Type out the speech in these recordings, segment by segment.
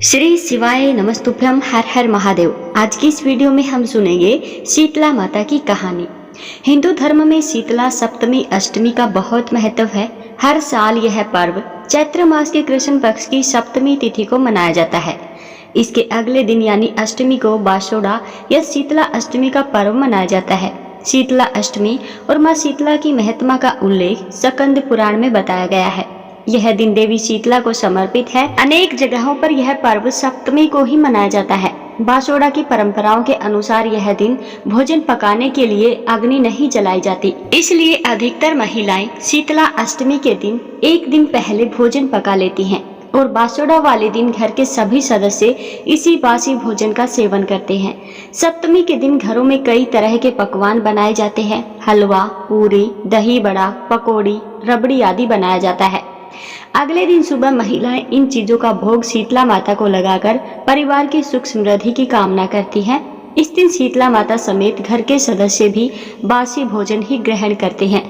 श्री शिवाय नमस्तुभ्यम, हर हर महादेव। आज की इस वीडियो में हम सुनेंगे शीतला माता की कहानी। हिंदू धर्म में शीतला सप्तमी अष्टमी का बहुत महत्व है। हर साल यह पर्व चैत्र मास के कृष्ण पक्ष की सप्तमी तिथि को मनाया जाता है। इसके अगले दिन यानी अष्टमी को बासोड़ा या शीतला अष्टमी का पर्व मनाया जाता है। शीतला अष्टमी और माँ शीतला की महिमा का उल्लेख स्कंद पुराण में बताया गया है। यह दिन देवी शीतला को समर्पित है। अनेक जगहों पर यह पर्व सप्तमी को ही मनाया जाता है। बासोड़ा की परंपराओं के अनुसार यह दिन भोजन पकाने के लिए अग्नि नहीं जलाई जाती, इसलिए अधिकतर महिलाएं शीतला अष्टमी के दिन एक दिन पहले भोजन पका लेती हैं और बासोड़ा वाले दिन घर के सभी सदस्य इसी बासी भोजन का सेवन करते हैं। सप्तमी के दिन घरों में कई तरह के पकवान बनाए जाते हैं। हलवा, पूरी, दही बड़ा, पकौड़ी, रबड़ी आदि बनाया जाता है। अगले दिन सुबह महिलाएं इन चीजों का भोग शीतला माता को लगाकर परिवार की सुख समृद्धि की कामना करती हैं। इस दिन शीतला माता समेत घर के सदस्य भी बासी भोजन ही ग्रहण करते हैं।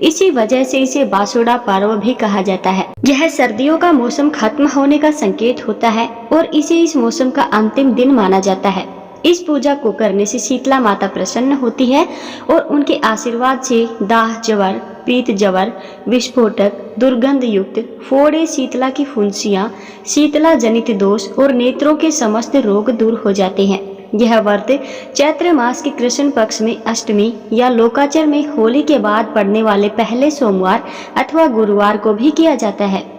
इसी वजह से इसे बासोड़ा पर्व भी कहा जाता है। यह सर्दियों का मौसम खत्म होने का संकेत होता है और इसे इस मौसम का अंतिम दिन माना जाता है। इस पूजा को करने से शीतला माता प्रसन्न होती है और उनके आशीर्वाद से दाह जवर, पीत जवर, विस्फोटक, दुर्गंध युक्त फोड़े, शीतला की फुंसियां, शीतला जनित दोष और नेत्रों के समस्त रोग दूर हो जाते हैं। यह व्रत चैत्र मास के कृष्ण पक्ष में अष्टमी या लोकाचर में होली के बाद पड़ने वाले पहले सोमवार अथवा गुरुवार को भी किया जाता है।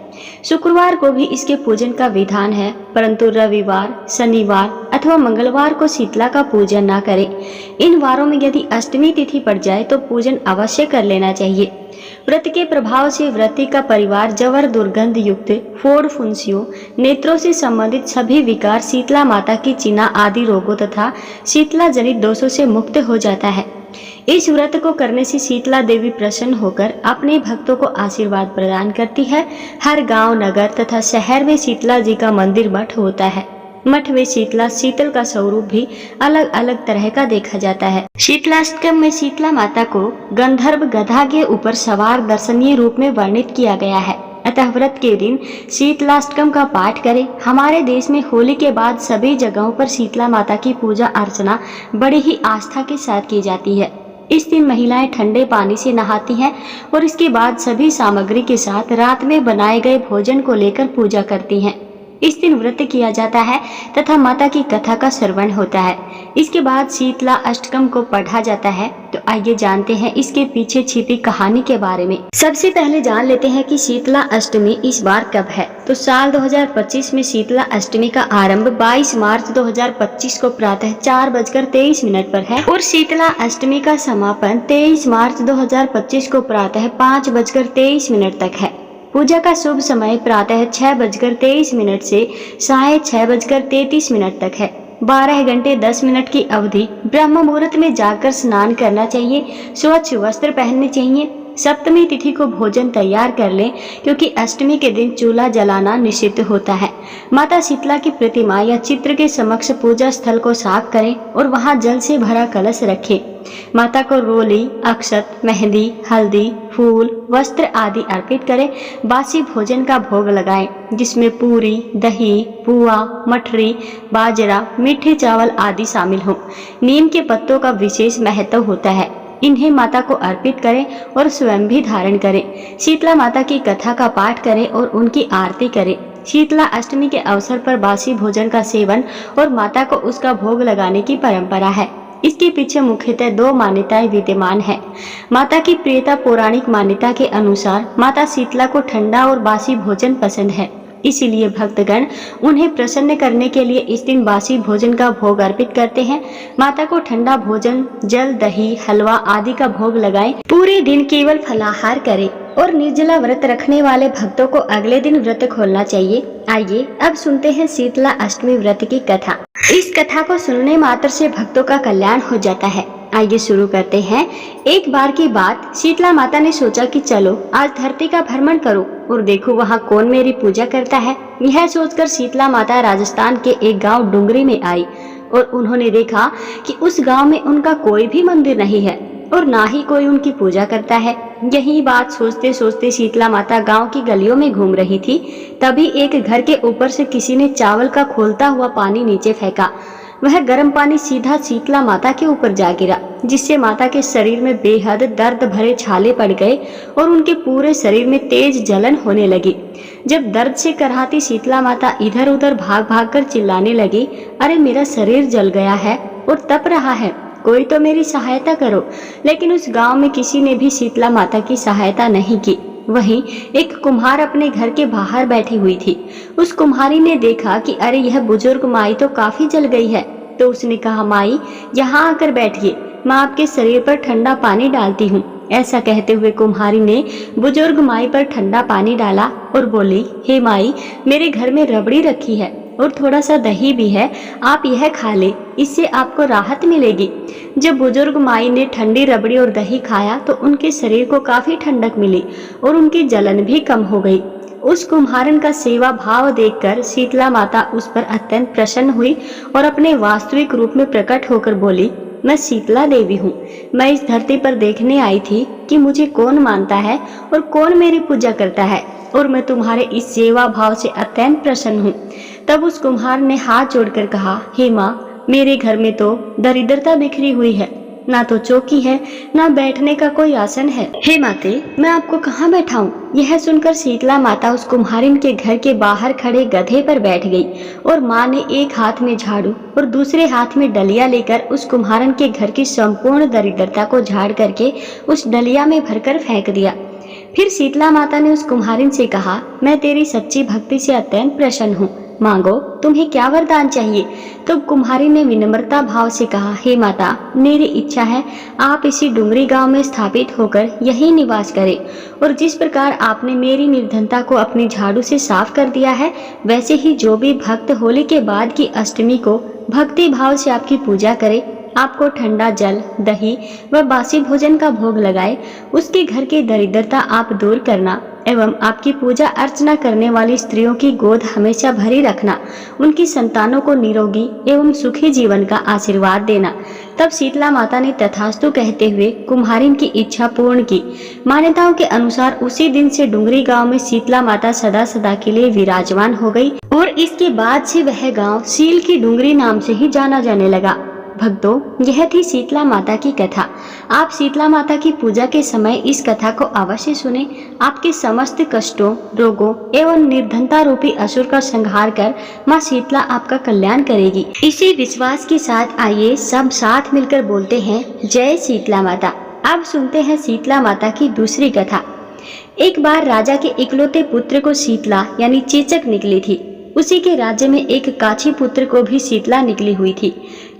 शुक्रवार को भी इसके पूजन का विधान है, परंतु रविवार, शनिवार अथवा मंगलवार को शीतला का पूजन न करें। इन वारों में यदि अष्टमी तिथि पड़ जाए तो पूजन अवश्य कर लेना चाहिए। व्रत के प्रभाव से व्रती का परिवार जवर, दुर्गंध युक्त फोड़, फुंसियों, नेत्रों से संबंधित सभी विकार, शीतला माता की चिन्ह आदि रोगों तथा शीतला जनित दोषों से मुक्त हो जाता है। इस व्रत को करने से शीतला देवी प्रसन्न होकर अपने भक्तों को आशीर्वाद प्रदान करती है। हर गांव, नगर तथा शहर में शीतला जी का मंदिर, मठ होता है। मठ में शीतल का स्वरूप भी अलग अलग तरह का देखा जाता है। शीतलाष्टकम में शीतला माता को गंधर्व गधा के ऊपर सवार दर्शनीय रूप में वर्णित किया गया है। अतः व्रत के दिन शीतलाष्टकम का पाठ करें। हमारे देश में होली के बाद सभी जगहों पर शीतला माता की पूजा अर्चना बड़ी ही आस्था के साथ की जाती है। इस दिन महिलाएं ठंडे पानी से नहाती हैं और इसके बाद सभी सामग्री के साथ रात में बनाए गए भोजन को लेकर पूजा करती हैं। इस दिन व्रत किया जाता है तथा माता की कथा का श्रवण होता है। इसके बाद शीतला अष्टकम को पढ़ा जाता है। तो आइए जानते हैं इसके पीछे छिपी कहानी के बारे में। सबसे पहले जान लेते हैं कि शीतला अष्टमी इस बार कब है। तो साल 2025 में शीतला अष्टमी का आरंभ 22 मार्च 2025 को प्रातः 4:23 पर है और शीतला अष्टमी का समापन 23 मार्च 2025 को प्रातः 5:23 तक है। पूजा का शुभ समय प्रातः 6:23 से साय 6:33 तक है। 12 घंटे 10 मिनट की अवधि ब्रह्म मुहूर्त में जाकर स्नान करना चाहिए। स्वच्छ वस्त्र पहनने चाहिए। सप्तमी तिथि को भोजन तैयार कर लें, क्योंकि अष्टमी के दिन चूल्हा जलाना निषिद्ध होता है। माता शीतला की प्रतिमा या चित्र के समक्ष पूजा स्थल को साफ करें और वहां जल से भरा कलश रखें। माता को रोली, अक्षत, मेहंदी, हल्दी, फूल, वस्त्र आदि अर्पित करें। बासी भोजन का भोग लगाएं, जिसमें पूरी, दही, पुआ, मठरी, बाजरा, मीठे चावल आदि शामिल हों। नीम के पत्तों का विशेष महत्व होता है। इन्हें माता को अर्पित करें और स्वयं भी धारण करें। शीतला माता की कथा का पाठ करें और उनकी आरती करें। शीतला अष्टमी के अवसर पर बासी भोजन का सेवन और माता को उसका भोग लगाने की परंपरा है। इसके पीछे मुख्यतः 2 मान्यताएं विद्यमान है। माता की प्रियता पौराणिक मान्यता के अनुसार माता शीतला को ठंडा और बासी भोजन पसंद है, इसीलिए भक्तगण उन्हें प्रसन्न करने के लिए इस दिन बासी भोजन का भोग अर्पित करते हैं। माता को ठंडा भोजन, जल, दही, हलवा आदि का भोग लगाएं। पूरे दिन केवल फलाहार करें और निर्जला व्रत रखने वाले भक्तों को अगले दिन व्रत खोलना चाहिए। आइए अब सुनते हैं शीतला अष्टमी व्रत की कथा। इस कथा को सुनने मात्र से भक्तों का कल्याण हो जाता है। आइए शुरू करते हैं। एक बार की बात, शीतला माता ने सोचा कि चलो आज धरती का भ्रमण करूं और देखूं वहां कौन मेरी पूजा करता है। यह सोचकर शीतला माता राजस्थान के एक गांव डुंगरी में आई और उन्होंने देखा कि उस गांव में उनका कोई भी मंदिर नहीं है और ना ही कोई उनकी पूजा करता है। यही बात सोचते सोचते शीतला माता गांव की गलियों में घूम रही थी। तभी एक घर के ऊपर से किसी ने चावल का खोलता हुआ पानी नीचे फेंका। वह गर्म पानी सीधा शीतला माता के ऊपर जा गिरा, जिससे माता के शरीर में बेहद दर्द भरे छाले पड़ गए और उनके पूरे शरीर में तेज जलन होने लगी। जब दर्द से कराहती शीतला माता इधर उधर भाग भाग कर चिल्लाने लगी, अरे मेरा शरीर जल गया है और तप रहा है, कोई तो मेरी सहायता करो। लेकिन उस गांव में किसी ने भी शीतला माता की सहायता नहीं की। वहीं एक कुम्हार अपने घर के बाहर बैठी हुई थी। उस कुम्हारी ने देखा कि अरे यह बुजुर्ग माई तो काफी जल गई है, तो उसने कहा, माई यहाँ आकर बैठिए, मैं आपके शरीर पर ठंडा पानी डालती हूँ। ऐसा कहते हुए कुम्हारी ने बुजुर्ग माई पर ठंडा पानी डाला और बोली, हे माई, मेरे घर में रबड़ी रखी है और थोड़ा सा दही भी है, आप यह खा ले, इससे आपको राहत मिलेगी। जब बुजुर्ग माई ने ठंडी रबड़ी और दही खाया तो उनके शरीर को काफी ठंडक मिली और उनकी जलन भी कम हो गई। उस कुम्हारन का सेवा भाव देखकर शीतला माता उस पर अत्यंत प्रसन्न हुई और अपने वास्तविक रूप में प्रकट होकर बोली, मैं शीतला देवी हूँ। मैं इस धरती पर देखने आई थी कि मुझे कौन मानता है और कौन मेरी पूजा करता है, और मैं तुम्हारे इस सेवा भाव से अत्यंत प्रसन्न हूँ। तब उस कुम्हार ने हाथ जोड़कर कहा, हे माँ, मेरे घर में तो दरिद्रता बिखरी हुई है, ना तो चौकी है, ना बैठने का कोई आसन है। हे माते, मैं आपको कहाँ बैठाऊं? यह सुनकर शीतला माता उस कुम्हारिन के घर के बाहर खड़े गधे पर बैठ गई और माँ ने एक हाथ में झाड़ू और दूसरे हाथ में डलिया लेकर उस कुम्हारन के घर की संपूर्ण दरिद्रता को झाड़ करके उस डलिया में भरकर फेंक दिया। फिर शीतला माता ने उस कुम्हारिन से कहा, मैं तेरी सच्ची भक्ति से अत्यंत प्रसन्न हूँ, मांगो, तुम्हें क्या वरदान चाहिए? तो कुम्हारी ने विनम्रता भाव से कहा, हे माता, मेरी इच्छा है आप इसी डुंगरी गांव में स्थापित होकर यही निवास करें, और जिस प्रकार आपने मेरी निर्धनता को अपनी झाड़ू से साफ कर दिया है, वैसे ही जो भी भक्त होली के बाद की अष्टमी को भक्ति भाव से आपकी पूजा करे, आपको ठंडा जल, दही व बासी भोजन का भोग लगाए, उसके घर की दरिद्रता आप दूर करना एवं आपकी पूजा अर्चना करने वाली स्त्रियों की गोद हमेशा भरी रखना, उनकी संतानों को निरोगी एवं सुखी जीवन का आशीर्वाद देना। तब शीतला माता ने तथास्तु कहते हुए कुम्हारिन की इच्छा पूर्ण की। मान्यताओं के अनुसार उसी दिन से डुंगरी गांव में शीतला माता सदा सदा के लिए विराजमान हो गई और इसके बाद से वह गांव सील की डुंगरी नाम से ही जाना जाने लगा। भक्तों, यह थी शीतला माता की कथा। आप शीतला माता की पूजा के समय इस कथा को अवश्य सुने। आपके समस्त कष्टों, रोगों एवं निर्धनता रूपी असुर का संहार कर माँ शीतला आपका कल्याण करेगी। इसी विश्वास के साथ आइए सब साथ मिलकर बोलते हैं, जय शीतला माता। अब सुनते हैं शीतला माता की दूसरी कथा। एक बार राजा के इकलौते पुत्र को शीतला यानी चेचक निकली थी। उसी के राज्य में एक काछी पुत्र को भी शीतला निकली हुई थी।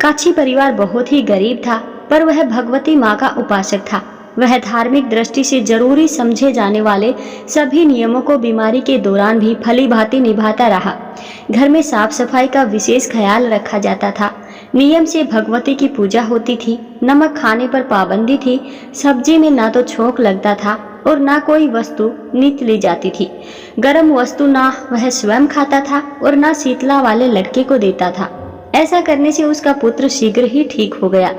काछी परिवार बहुत ही गरीब था, पर वह भगवती माँ का उपासक था। वह धार्मिक दृष्टि से जरूरी समझे जाने वाले सभी नियमों को बीमारी के दौरान भी भली भांति निभाता रहा। घर में साफ सफाई का विशेष ख्याल रखा जाता था। नियम से भगवती की पूजा होती थी। नमक खाने पर पाबंदी थी। सब्जी में ना तो छोंक लगता था और ना कोई वस्तु नीत ली जाती थी। गर्म वस्तु ना वह स्वयं खाता था और ना शीतला वाले लड़के को देता था। ऐसा करने से उसका पुत्र शीघ्र ही ठीक हो गया।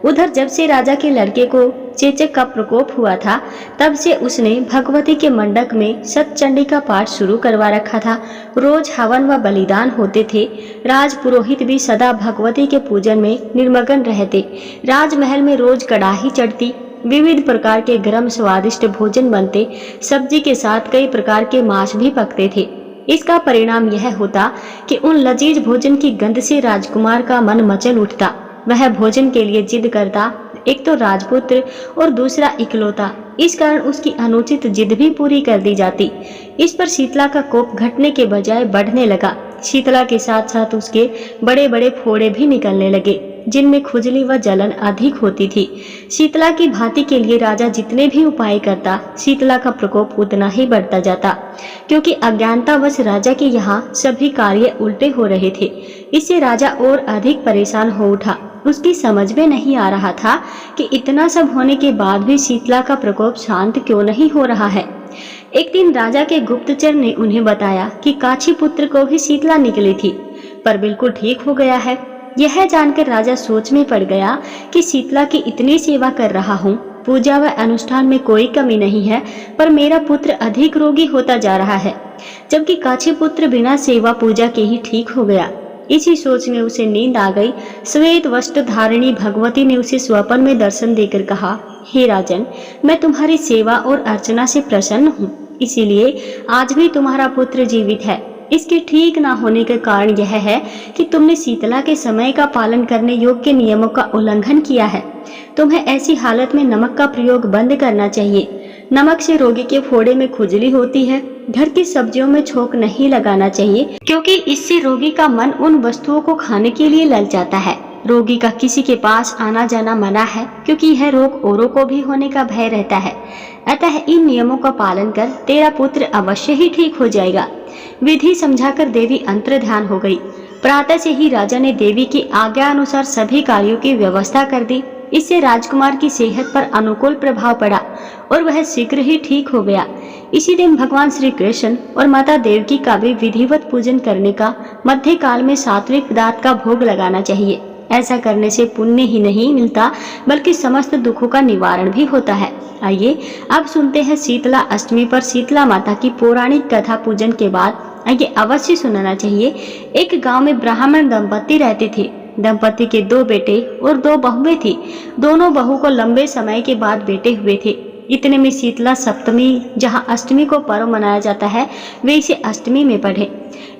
उधर जब से राजा के लड़के को चेचक का प्रकोप हुआ था, तब से उसने भगवती के मंडप में सतचंडी का पाठ शुरू करवा रखा था। रोज हवन व बलिदान होते थे। राज पुरोहित भी सदा भगवती के पूजन में निर्मग्न रहते। राजमहल में रोज कड़ाही चढ़ती, विविध प्रकार के गर्म स्वादिष्ट भोजन बनते, सब्जी के साथ कई प्रकार के मांस भी पकते थे। इसका परिणाम यह होता कि उन लजीज भोजन की गंध से राजकुमार का मन मचल उठता। वह भोजन के लिए जिद करता, एक तो राजपुत्र और दूसरा इकलौता। इस कारण उसकी अनुचित जिद भी पूरी कर दी जाती। इस पर शीतला का कोप घटने के बजाय बढ़ने लगा। शीतला के साथ साथ उसके बड़े बड़े फोड़े भी निकलने लगे, जिनमें खुजली व जलन अधिक होती थी। शीतला की भांति के लिए राजा जितने भी उपाय करता, शीतला का प्रकोप उतना ही बढ़ता जाता, क्योंकि अज्ञानतावश राजा के यहाँ सभी कार्य उल्टे हो रहे थे। इससे राजा और अधिक परेशान हो उठा। उसकी समझ में नहीं आ रहा था कि इतना सब होने के बाद भी शीतला का प्रकोप शांत क्यों नहीं हो रहा है। एक दिन राजा के गुप्तचर ने उन्हें बताया कि काछी पुत्र को भी शीतला निकली थी, पर बिल्कुल ठीक हो गया है। यह जानकर राजा सोच में पड़ गया कि शीतला की इतनी सेवा कर रहा हूँ, पूजा व अनुष्ठान में कोई कमी नहीं है, पर मेरा पुत्र अधिक रोगी होता जा रहा है, जबकि काछी पुत्र बिना सेवा पूजा के ही ठीक हो गया। इसी सोच में उसे नींद आ गई। श्वेत वस्त्र धारिणी भगवती ने उसे स्वप्न में दर्शन देकर कहा, हे राजन, मैं तुम्हारी सेवा और अर्चना से प्रसन्न हूँ, इसीलिए आज भी तुम्हारा पुत्र जीवित है। इसके ठीक न होने के कारण यह है कि तुमने शीतला के समय का पालन करने योग्य नियमों का उल्लंघन किया है। तुम्हें ऐसी हालत में नमक का प्रयोग बंद करना चाहिए। नमक से रोगी के फोड़े में खुजली होती है। घर की सब्जियों में छोंक नहीं लगाना चाहिए, क्योंकि इससे रोगी का मन उन वस्तुओं को खाने के लिए ललचाता है। रोगी का किसी के पास आना जाना मना है, क्योंकि यह रोग औरों को भी होने का भय रहता है। अतः इन नियमों का पालन कर तेरा पुत्र अवश्य ही ठीक हो जाएगा। विधि समझाकर देवी अंतर्ध्यान हो गई। प्रातः से ही राजा ने देवी की आज्ञा अनुसार सभी कार्यों की व्यवस्था कर दी। इससे राजकुमार की सेहत पर अनुकूल प्रभाव पड़ा और वह शीघ्र ही ठीक हो गया। इसी दिन भगवान श्री कृष्ण और माता देवकी का भी विधिवत पूजन करने का मध्य काल में सात्विक पदार्थ का भोग लगाना चाहिए। ऐसा करने से पुण्य ही नहीं मिलता, बल्कि समस्त दुखों का निवारण भी होता है। आइए अब सुनते हैं शीतला अष्टमी पर शीतला माता की पौराणिक कथा। पूजन के बाद आइए अवश्य सुनना चाहिए। एक गांव में ब्राह्मण दंपति रहते थे। दंपति के 2 बेटे और 2 बहुएं थी। दोनों बहू को लंबे समय के बाद बेटे हुए थे। इतने में शीतला सप्तमी, जहां अष्टमी को पर्व मनाया जाता है, वे इसे अष्टमी में पढ़े।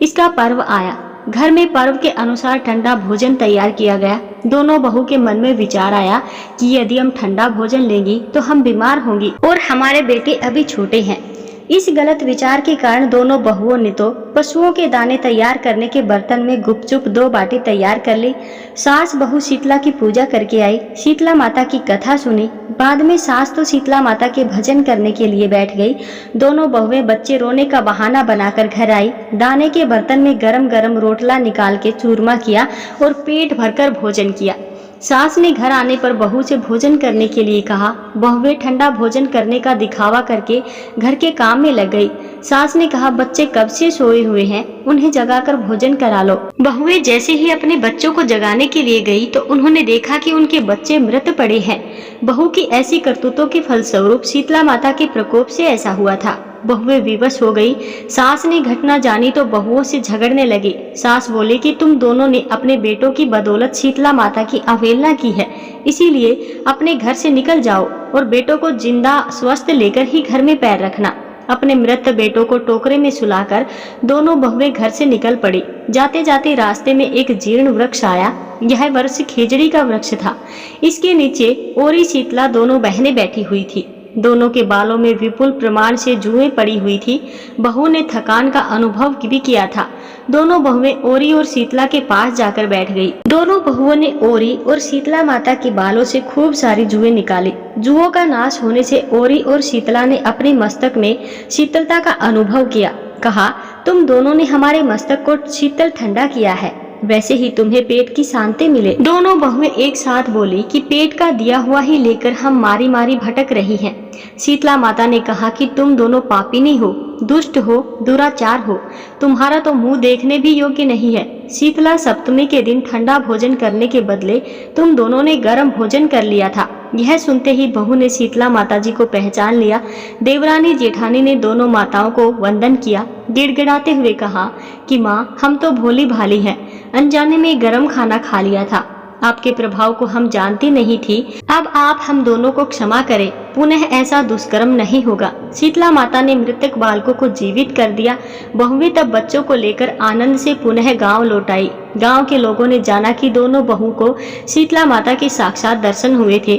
इसका पर्व आया। घर में पर्व के अनुसार ठंडा भोजन तैयार किया गया। दोनों बहू के मन में विचार आया कि यदि हम ठंडा भोजन लेंगी तो हम बीमार होंगी और हमारे बेटे अभी छोटे हैं। इस गलत विचार के कारण दोनों बहुओं ने तो पशुओं के दाने तैयार करने के बर्तन में गुपचुप 2 बाटी तैयार कर ली। सास बहू शीतला की पूजा करके आई, शीतला माता की कथा सुनी। बाद में सास तो शीतला माता के भजन करने के लिए बैठ गई। दोनों बहुएं बच्चे रोने का बहाना बनाकर घर आई। दाने के बर्तन में गरम गरम रोटला निकाल के चूरमा किया और पेट भरकर भोजन किया। सास ने घर आने पर बहू से भोजन करने के लिए कहा। बहुएं ठंडा भोजन करने का दिखावा करके घर के काम में लग गई। सास ने कहा, बच्चे कब से सोए हुए हैं, उन्हें जगाकर भोजन करा लो। बहुएं जैसे ही अपने बच्चों को जगाने के लिए गई तो उन्होंने देखा कि उनके बच्चे मृत पड़े हैं। बहू की ऐसी करतूतों के फलस्वरूप शीतला माता के प्रकोप से ऐसा हुआ था। बहुएं विवश हो गई। सास ने घटना जानी तो बहुओं से झगड़ने लगी। सास बोली कि तुम दोनों ने अपने बेटों की बदौलत शीतला माता की अवहेलना की है, इसीलिए अपने घर से निकल जाओ और बेटों को जिंदा स्वस्थ लेकर ही घर में पैर रखना। अपने मृत बेटों को टोकरे में सुलाकर दोनों बहुएं घर से निकल पड़ी। जाते जाते रास्ते में एक जीर्ण वृक्ष आया। यह वृक्ष खेजड़ी का वृक्ष था। इसके नीचे ओरी शीतला दोनों बहनें बैठी हुई थी। दोनों के बालों में विपुल प्रमाण से जुएं पड़ी हुई थी। बहू ने थकान का अनुभव भी किया था। दोनों बहुएं ओरी और शीतला के पास जाकर बैठ गई। दोनों बहुओं ने ओरी और शीतला माता के बालों से खूब सारी जुएं निकाली। जुओं का नाश होने से ओरी और शीतला ने अपने मस्तक में शीतलता का अनुभव किया। कहा, तुम दोनों ने हमारे मस्तक को शीतल ठंडा किया है, वैसे ही तुम्हें पेट की शांति मिले। दोनों बहुएं एक साथ बोली कि पेट का दिया हुआ ही लेकर हम मारी मारी भटक रही हैं। शीतला माता ने कहा कि तुम दोनों पापिनी हो, दुष्ट हो, दुराचार हो, तुम्हारा तो मुंह देखने भी योग्य नहीं है। शीतला सप्तमी के दिन ठंडा भोजन करने के बदले तुम दोनों ने गर्म भोजन कर लिया था। यह सुनते ही बहू ने शीतला माताजी को पहचान लिया। देवरानी जेठानी ने दोनों माताओं को वंदन किया। गिड़गिड़ाते हुए कहा कि माँ, हम तो भोली भाली हैं, अनजाने में गर्म खाना खा लिया था। आपके प्रभाव को हम जानती नहीं थी। अब आप हम दोनों को क्षमा करें, पुनः ऐसा दुष्कर्म नहीं होगा। शीतला माता ने मृतक बालकों को जीवित कर दिया। बहुएं तब बच्चों को लेकर आनंद से पुनः गांव लौट आई। गांव के लोगों ने जाना कि दोनों बहू को शीतला माता के साक्षात दर्शन हुए थे।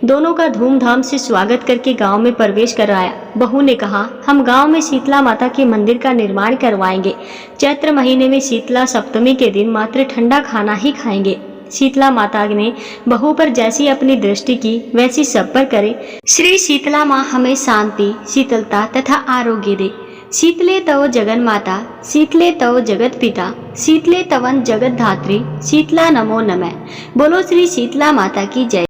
दोनों का धूमधाम से स्वागत करके गांव में प्रवेश कराया। बहू ने कहा, हम गांव में शीतला माता के मंदिर का निर्माण करवाएंगे। चैत्र महीने में शीतला सप्तमी के दिन मात्र ठंडा खाना ही खाएंगे। शीतला माता ने बहू पर जैसी अपनी दृष्टि की वैसी सब पर करे। श्री शीतला माँ हमें शांति, शीतलता तथा आरोग्य दे। शीतले तव जगन माता, शीतले तव जगत पिता, शीतले तवन जगत धात्री, शीतला नमो नमः। बोलो श्री शीतला माता की जय।